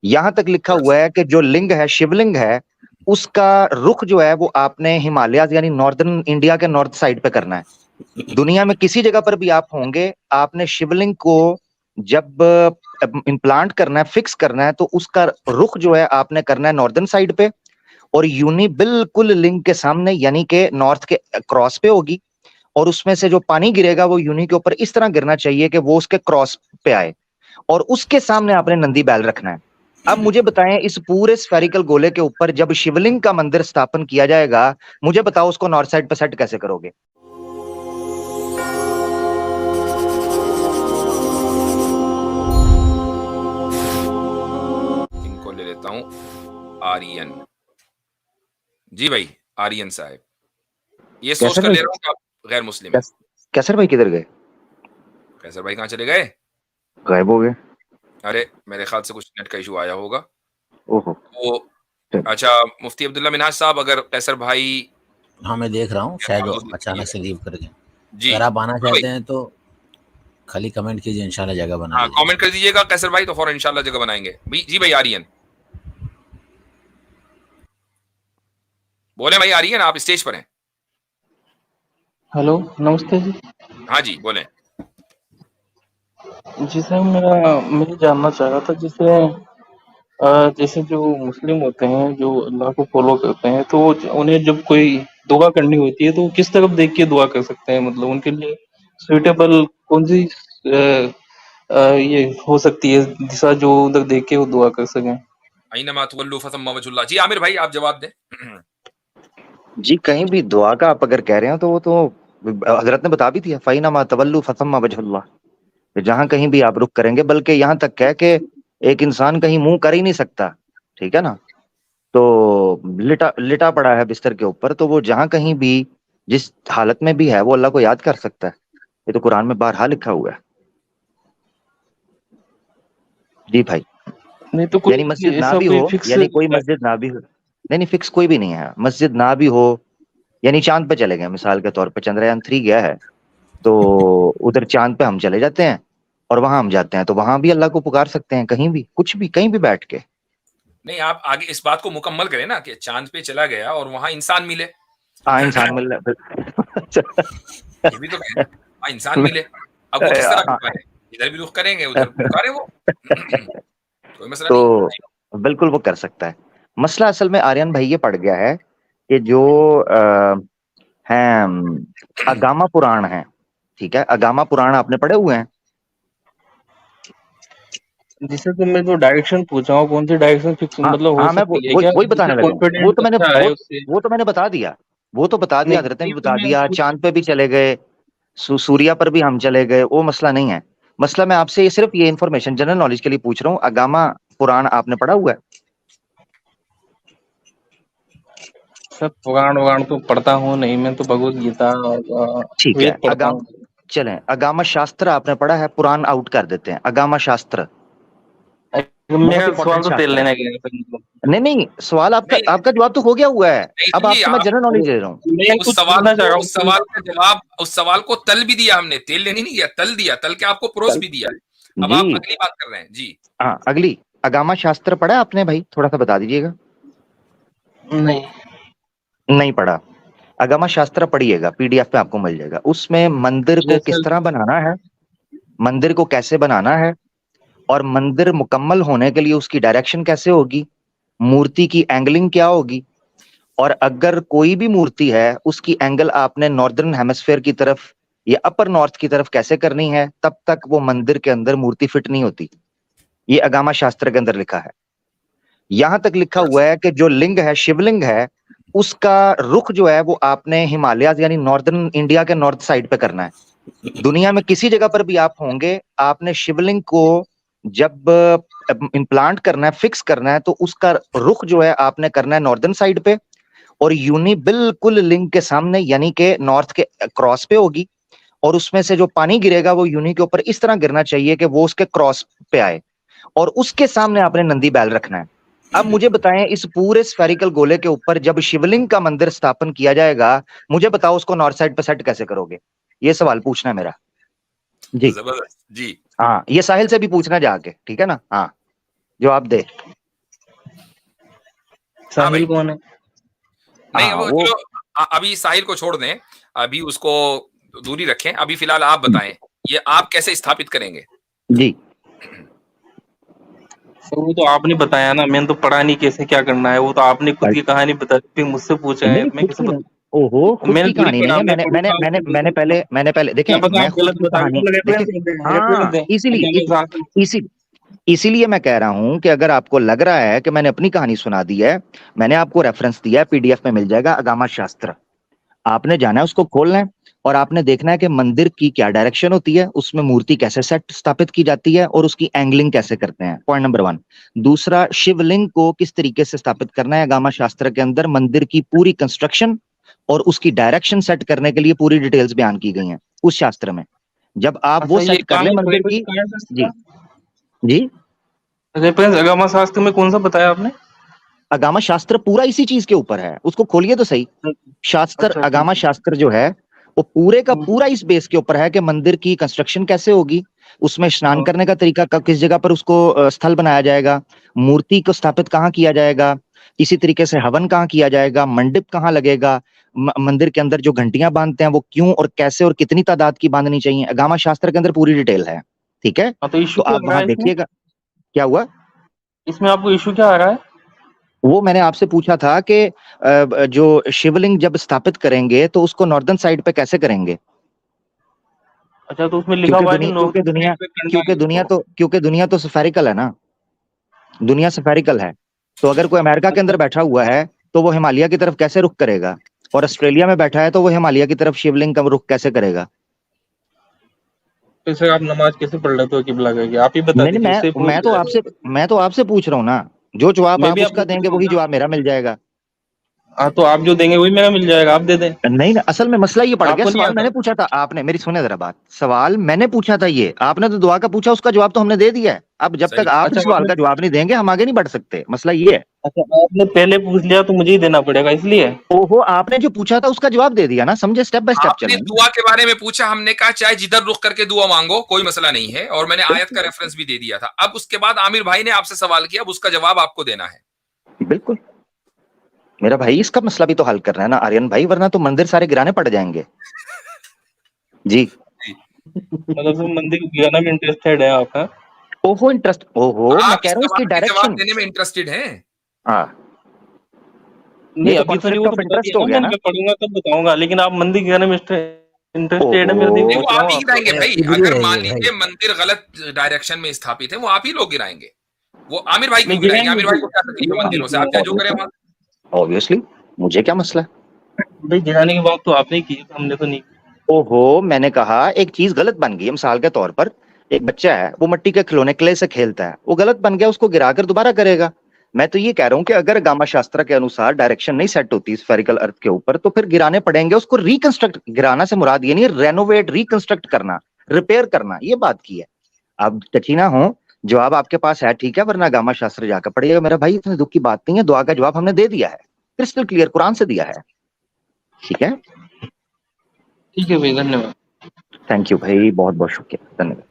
यहां तक लिखा हुआ है कि जो लिंग है, शिवलिंग है, उसका रुख जो है वो आपने हिमालयाज यानी नॉर्दर्न इंडिया के नॉर्थ साइड पे करना है। दुनिया में किसी जगह पर भी आप होंगे, आपने शिवलिंग को जब इम्प्लांट करना है, फिक्स करना है, तो उसका रुख जो है आपने करना है नॉर्दर्न साइड पे, और यूनी बिल्कुल लिंग के सामने यानी कि नॉर्थ के क्रॉस पे होगी। और उसमें से जो पानी गिरेगा वो यूनी के ऊपर इस तरह गिरना चाहिए कि वो उसके क्रॉस पे आए, और उसके सामने आपने नंदी बैल रखना है। अब मुझे बताएं, इस पूरे स्फेरिकल गोले के ऊपर जब शिवलिंग का मंदिर स्थापन किया जाएगा, मुझे बताओ उसको नॉर्थ साइड पे सेट कैसे करोगे? इनको ले लेता हूं, आर्यन जी भाई, आर्यन साहब, ये सोच कर ले रहा हूं कि आप गैर मुस्लिम है। कैसर भाई किधर गए? कैसर भाई कहाँ चले गए? गायब हो गए। अरे मेरे ख्याल से कुछ नेट का इशू आया होगा। ओहो। तो अच्छा, मुफ्ती अब्दुल्ला मिनहाज साहब, अगर कैसर भाई, हाँ मैं देख रहा हूँ, शायद अचानक से लीव कर गए। जी, अगर आप आना चाहते हैं तो खाली कमेंट कीजिए, इंशाल्लाह जगह बना हाँ लीजिए। कमेंट कर दीजिएगा कैसर भाई, तो फौरन इंशाल्लाह जगह बनाएंगे। जी भाई आर्यन, बोले भाई आर्यन, आप स्टेज पर हैं। हेलो, नमस्ते जी। हाँ जी बोले। जी सर, मैं जानना चाह रहा था, जैसे जो मुस्लिम होते हैं, जो अल्लाह को फॉलो करते हैं, तो उन्हें जब कोई दुआ करनी होती है तो वो किस तरफ देख के दुआ कर सकते हैं? मतलब उनके लिए सुइटेबल कौन सी ये हो सकती है दिशा जो उधर देख के वो दुआ कर सकें? अइनमा तुवल्लू फसम्मा वजहुल्लाह। जी आमिर भाई आप जवाब दें। जी, कहीं भी दुआ का आप अगर कह रहे हो तो वो तो हजरत ने बता भी दिया, फईनमा तवल्लु फसम्मा वजहुल्लाह। जहां कहीं भी आप रुख करेंगे, बल्कि यहां तक कह के एक इंसान कहीं मुंह कर ही नहीं सकता, ठीक है ना, तो लिटा लिटा पड़ा है बिस्तर के ऊपर, तो वो जहां कहीं भी जिस हालत में भी है वो अल्लाह को याद कर सकता है। ये तो कुरान में बारहा लिखा हुआ है। जी भाई, नहीं तो यानी कोई मस्जिद ना ऐसा भी कोई हो, फिक्स? यानी कोई मस्जिद ना भी हो, नहीं नहीं फिक्स कोई भी नहीं है, मस्जिद ना भी हो, यानी चांद पे चले गए मिसाल के तौर पे, चंद्रयान 3 गया है, तो उधर चांद पे हम चले जाते हैं और वहां हम जाते हैं, तो वहां भी अल्लाह को पुकार सकते हैं, कहीं भी, कुछ भी, कहीं भी बैठ के। नहीं, आप आगे इस बात को मुकम्मल करें ना कि चांद पे चला गया और वहां इंसान मिले। हाँ, इंसान मिल रहा ये भी तो कहें, हाँ इंसान मिले। अब वो किस तरह पुकारे, इधर भी रुख करेंगे उधर पुकारे वो। कोई मसला नहीं। तो बिल्कुल वो कर सकता है। मसला असल में आर्यन भाई ये पड़ गया है कि जो हैं अगामा पुराण है, ठीक है, अगामा पुराण आपने पढ़े हुए हैं? जिससे तो मैं जो डायरेक्शन पूछा हूँ, कौन सी डायरेक्शन फिक्स हाँ मतलब हो हाँ, मैं सकती है क्या? वही बताने लगा हूँ। वो कॉन्फिडेंस तो मैंने अच्छा है उससे? वो तो मैंने बता दिया, वो तो बता दिया, हजरत ने भी नहीं तो बता मैं दिया, चांद पे भी चले गए, सूर्या पर भी हम चले गए, वो मसला नहीं है। मसला मैं आपसे ये सिर्फ ये इन्फॉर्मेशन जनरल नॉलेज के लिए पूछ रहा हूँ, अगामा पुराण आपने पढ़ा हुआ है? सर पुराण वुराण तो पढ़ता हूँ नहीं, मैं तो भगवत गीता और ठीक है, वेद पढ़ता हूँ। चलें, अगामा शास्त्र आपने पढ़ा है? पुराण आउट कर देते हैं, अगामा शास्त्र मेरा बहुत सवाल इंपॉर्टेंट तो तेल शास्त्र लेने है। गया था मतलब। नहीं नहीं, सवाल नहीं, आपका जवाब तो हो गया हुआ है, नहीं अब सुनिए, आपसे मैं जनरल नॉलेज दे रहा हूँ। मैं उस कुछ सवाल बोलना चाह रहा को, हूँ। उस सवाल का जवाब, उस सवाल को तल भी दिया हमने, तेल लेने नहीं दिया, तल दिया, तल के आपको परोस भी दिया। अब आप जी अगली बात कर रहे हैं जी। हाँ, अगली, अगामा शास्त्र पढ़ा है आपने भाई? थोड़ा सा बता दीजिएगा। नहीं। नहीं पढ़ा? अगामा शास्त्र पढ़िएगा, पीडीएफ पे आपको मिल जाएगा, उसमें मंदिर को किस जैसे तरह बनाना है, मंदिर को कैसे बनाना है, और मंदिर मुकम्मल होने के लिए उसकी डायरेक्शन कैसे होगी, मूर्ति की एंगलिंग क्या होगी, और अगर कोई भी मूर्ति है उसकी एंगल आपने नॉर्दर्न हेमिस्फेयर की तरफ या अपर नॉर्थ की तरफ कैसे करनी है, तब तक वो मंदिर के अंदर मूर्ति फिट नहीं होती। ये अगामा शास्त्र के अंदर लिखा है। यहां तक लिखा हुआ है कि जो लिंग है, शिवलिंग है, उसका रुख जो है वो आपने हिमालयाज यानी नॉर्दर्न इंडिया के नॉर्थ साइड पे करना है। दुनिया में किसी जगह पर भी आप होंगे, आपने शिवलिंग को जब इम्प्लांट करना है, फिक्स करना है, तो उसका रुख जो है आपने करना है नॉर्दर्न साइड पे, और यूनी बिल्कुल लिंग के सामने यानी कि नॉर्थ के क्रॉस पे होगी, और उसमें से जो पानी गिरेगा वो यूनी के ऊपर इस तरह गिरना चाहिए कि वो उसके क्रॉस पे आए, और उसके सामने आपने नंदी बैल रखना है। अब मुझे बताएं, इस पूरे स्फेरिकल गोले के ऊपर जब शिवलिंग का मंदिर स्थापन किया जाएगा, मुझे बताओ उसको नॉर्थ साइड पे सेट कैसे करोगे? ये सवाल पूछना है मेरा। जी जबरदस्त जी। हाँ, ये साहिल से भी पूछना जाके, ठीक है ना? हाँ जवाब दे। साहिल कौन है? नहीं हाँ, वो वो चलो अभी साहिल को छोड़ दें, अभी उसको दूरी रखें। अभी फिलहाल आप बताएं, ये आप कैसे स्थापित करेंगे? जी सर वो तो आपने बताया ना, मैंने तो पढ़ा नहीं कैसे क्या करना है, वो तो आपने खुद की कहानी बता दी, फिर मुझसे पूछा है, नहीं, मैं खुद कैसे की बता? नहीं। ओहो, खुद मैंने की थोड़ी कहानी नहीं पढ़ा, है। मैं मैंने मैंने पढ़ूंगा मैंने आपको मैंने बिल्कुल। पहले क्या देखें, पता मैं आप खुद गलत की बता कहानी दो, देखिए। रेफरेंस दे दें, रेफरेंस हाँ, दें, इसीलिए इसीलिए मैं कह रहा हूं कि अगर आपको लग रहा है कि मैंने अपनी कहानी सुना दी है, मैंने आपको रेफरेंस दिया है, पीडीएफ में मिल जाएगा, अगामा शास्त्र। आपने जाना है, उसको खोलना है और आपने देखना है कि मंदिर की क्या डायरेक्शन होती है, उसमें मूर्ति कैसे सेट स्थापित की जाती है और उसकी एंगलिंग कैसे करते हैं, पॉइंट नंबर 1। दूसरा, शिवलिंग को किस तरीके से स्थापित करना है, अगामा शास्त्र के अंदर मंदिर की पूरी कंस्ट्रक्शन और उसकी डायरेक्शन सेट करने के लिए पूरी डिटेल्स बयान की गई हैं उस शास्त्र में। जब आप अच्छा वो ये सेट कर कहाँ ले है, मंदिर रेफरेंस की। कहाँ है सर जी इसका? जी, रेफरेंस अगामा शास्त्र में कौन सा बताया आपने? अगामा शास्त्र पूरा इसी चीज के ऊपर है, उसको खोलिए तो सही। शास्त्र, अच्छा अगामा ठीक शास्त्र जो है वो पूरे का है। पूरा इस बेस के ऊपर है कि मंदिर की कंस्ट्रक्शन कैसे होगी, उसमें स्नान करने का तरीका किस जगह पर उसको स्थल बनाया जाएगा, मूर्ति को स्थापित कहाँ किया जाएगा, इसी तरीके से हवन कहाँ किया जाएगा, मंडप कहाँ लगेगा, मंदिर के अंदर जो घंटियां बांधते हैं वो क्यों और कैसे और कितनी तादाद की बांधनी चाहिए, अगामा शास्त्र के अंदर पूरी डिटेल है। ठीक है, हाँ तो इशू तो क्या आप आ रहा वहां है इसमें? देखिएगा क्या हुआ। इसमें आपको इशू क्या आ रहा है? वो मैंने आपसे पूछा था कि जो शिवलिंग जब स्थापित करेंगे तो उसको नॉर्दर्न साइड पे कैसे करेंगे, अच्छा तो उसमें लिखा हुआ है कि क्योंकि नॉर्थ दुनिया साइड पे करना है इसको। क्योंकि दुनिया तो सफेरिकल है ना, दुनिया सफेरिकल है। तो अगर कोई अमेरिका के अच्छा अंदर बैठा हुआ है तो वो हिमालय की तरफ कैसे रुख करेगा, और ऑस्ट्रेलिया में बैठा है तो वो हिमालय की तरफ शिवलिंग का रुख कैसे करेगा। तो सर आप नमाज कैसे पढ़ लेते हो किबला करके, आप ही बता नहीं नहीं, दीजिए, उससे प्रूफ मैं हो तो जाएगा। आपसे मैं तो आपसे पूछ रहा हूँ ना, जो जवाब मैं आप भी आपसे उसका पूछ देंगे रहा हूँ वही ना। जवाब मेरा मिल जाएगा। हाँ तो आप जो देंगे वही मेरा मिल जाएगा, आप दे दें। नहीं ना, असल में मसला ये पड़ गया, आपको नहीं सवाल आता? मैंने पूछा था, आपने मेरी सुने जरा बात, सवाल मैंने पूछा था, ये आपने तो दुआ का पूछा, उसका जवाब तो हमने दे दिया है। अब जब सही तक बात। आप अच्छा इस सवाल आपने का जवाब नहीं देंगे हम आगे नहीं बढ़ सकते, मसला ये है। अच्छा आपने पहले पूछ लिया तो मुझे ही देना पड़ेगा इसलिए। ओहो, आपने जो पूछा था उसका जवाब दे दिया ना, समझे, स्टेप बाय स्टेप आपने चलें ना। दुआ के बारे में पूछा, हमने कहा चाहे जिधर रुख करके दुआ मांगो, कोई मसला नहीं है, और मैंने आयत का रेफरेंस भी दे दिया था। अब उसके बाद आमिर भाई ने आपसे सवाल किया, अब उसका जवाब आपको देना है। बिल्कुल, मेरा भाई इसका मसला भी तो हल करना है ना आर्यन भाई, वरना तो मंदिर सारे गिराने पड़ जाएंगे। जी, मतलब सर मंदिर को गिराना में इंटरेस्टेड है आप? हाँ ओहो इंटरेस्ट, ओहो मैं आप कह इस रहा हूँ इसकी सवाल के जवाब डायरेक्शन। देने में इंटरेस्टेड हैं? हाँ, ये नहीं तो अभी सर कॉन्फ्लिक्ट वो तो ऑफ बता इंटरेस्ट दिया हो ना गया मैंने, ना। मैं पढ़ूंगा तब बताऊंगा, लेकिन आप मंदिर गिराने में इंटरेस्टेड है, मैं ओहो, नहीं, वो पूछ रहा आप हूँ ही आपको। गिराएंगे भाई। इधर ही अगर मान रहेंगे भाई। लीजिए मंदिर गलत डायरेक्शन में स्थापित है, वो आप ही लोग गिराएंगे। वो आमिर भाई नहीं क्यों गिराएंगे? गिराएंगे आमिर भाई को क्या तकलीफ है गिराएंगे मंदिरों से? आप चाहे जो करें वहां। ऑब्वियसली, मुझे क्या मसला है। भाई गिराने की बात तो आपने ही की है, हमने तो नहीं की। ओहो, मैंने कहा एक चीज गलत बन गई, मिसाल के तौर पर एक बच्चा है, वो मिट्टी के खिलौने क्ले से खेलता है, वो गलत बन गया, उसको गिराकर दोबारा करेगा। मैं तो ये कह रहा हूं कि अगर गामा शास्त्र के अनुसार डायरेक्शन नहीं सेट होती स्फेरिकल अर्थ के ऊपर, तो फिर गिराने पड़ेंगे, उसको रिकंस्ट्रक्ट, गिराना से मुराद ये नहीं, रेनोवेट, रिकंस्ट्रक्ट करना, रिपेयर करना, ये बात की है। अब टची ना हो, जवाब आपके पास है ठीक है, वरना गामा शास्त्र जाकर पड़ेगा। मेरा भाई इतने दुख की बात नहीं है, दुआ का जवाब हमने दे दिया है, क्रिस्टल क्लियर कुरान से दिया है। ठीक है, ठीक है भाई, धन्यवाद। थैंक यू भाई, बहुत बहुत शुक्रिया, धन्यवाद।